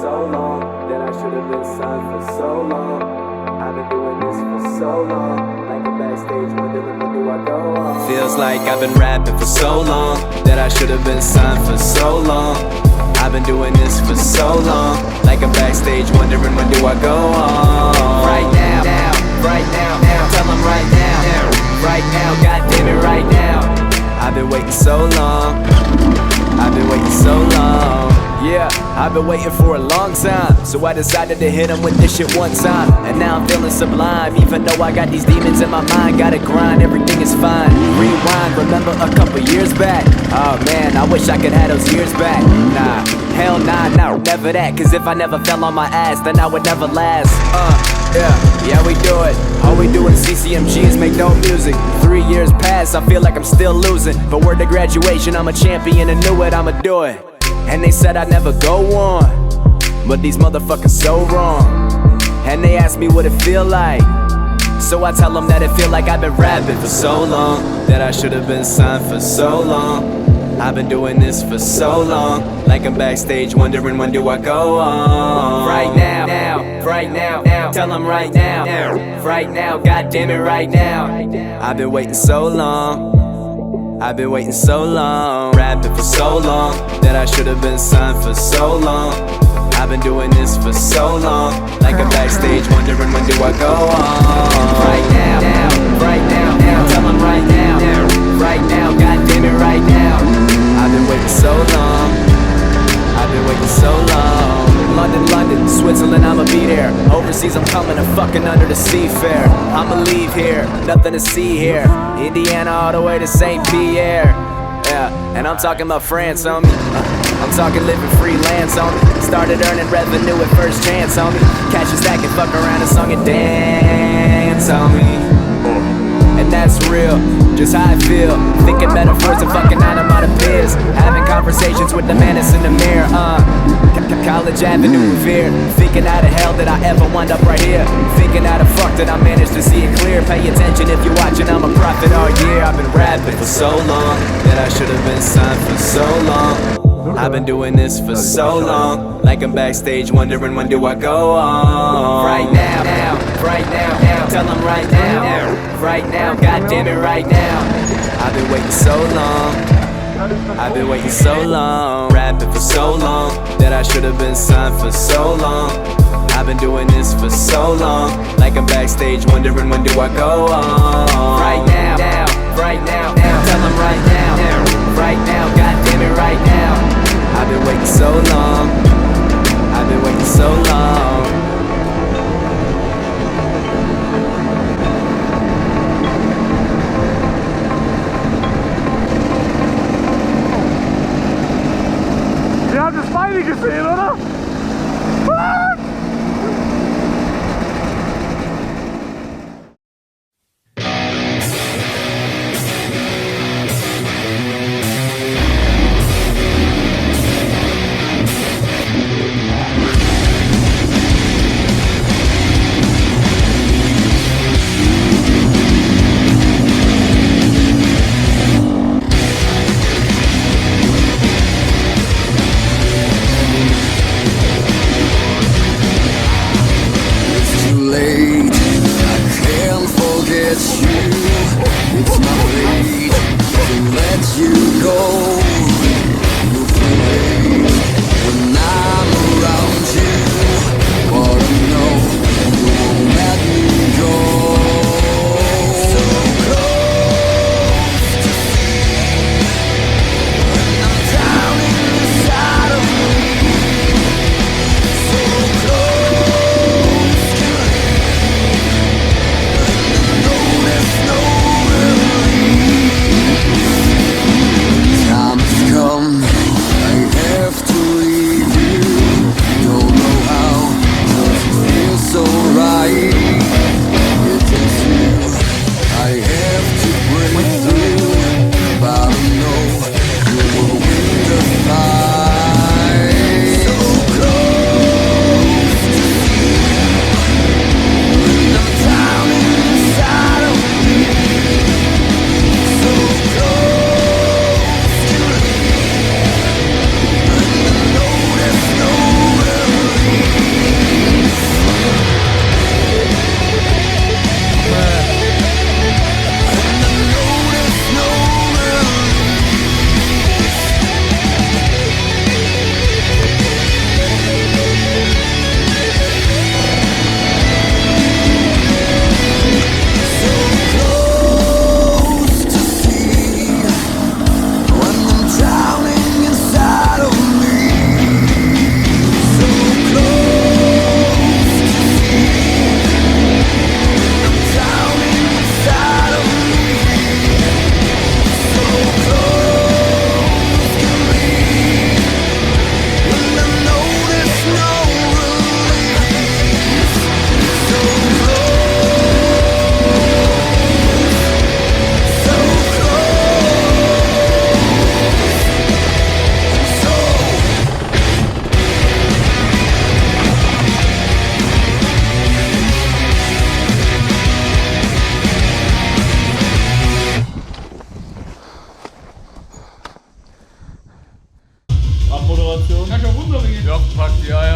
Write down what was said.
so long that I should have been signed for so long. I've been doing this for so long, like a backstage wondering when do I go on. Feels like I've been rapping for so long that I should have been signed for so long. I've been doing this for so long, like a backstage wondering when do I go on. Right now, right now, tell them right now, right now, goddamn it, right now. I've been waiting so long, I've been waiting so long. Yeah, I've been waiting for a long time, so I decided to hit him with this shit one time. And now I'm feeling sublime, even though I got these demons in my mind. Gotta grind, everything is fine. Rewind, remember a couple years back. Oh man, I wish I could have those years back. Nah, hell nah, never that. Cause if I never fell on my ass, then I would never last. Yeah, we do it. All we do in CCMG is make dope music. 3 years past, I feel like I'm still losing. But word to graduation, I'm a champion and knew it, I'ma do it. And they said I'd never go on, but these motherfuckers so wrong. And they ask me what it feel like, so I tell them that it feel like I've been rapping for so long that I should have been signed for so long. I've been doing this for so long, like I'm backstage wondering when do I go on. Right now, right now, tell them right now, right now, goddamn it, right now. I've been waiting so long, I've been waiting so long, rapping for so long that I should have been signed for so long. I've been doing this for so long, like I'm backstage wondering when do I go on. Right now, right now, tell them right now, right now, goddamn it, right now. I've been waiting so long, I've been waiting so long. London, Switzerland, I'ma be there. Overseas, I'm coming to fucking under the sea fair. I'ma leave here, nothing to see here. Indiana all the way to St. Pierre. Yeah, and I'm talking about France, homie. I'm talking living freelance, homie. Started earning revenue at first chance, homie. Catch a stack and fuck around and song and dance, homie. And that's real, just how I feel. Thinking metaphors and fucking onomatopoeias. Having conversations with the man that's in the mirror, College Avenue Revere. Thinking how the hell did I ever wind up right here? Thinking how the fuck did I manage to see it clear? Pay attention if you're watching, I'm a prophet all year. I've been rapping for so long that I should have been signed for so long. I've been doing this for so long, like I'm backstage wondering when do I go on. Right now, right now, tell them right now, right now, goddamn it, right now. I've been waiting so long, I've been waiting so long, rapping for so long that I should have been signed for so long. I've been doing this for so long, like I'm backstage wondering when do I go on. Right now, right now, tell them right now, right now, goddamn it, right now. I've been waiting so long, I've been waiting so long. Ihr habt das Beine gesehen, oder? Jochen packt die Eier.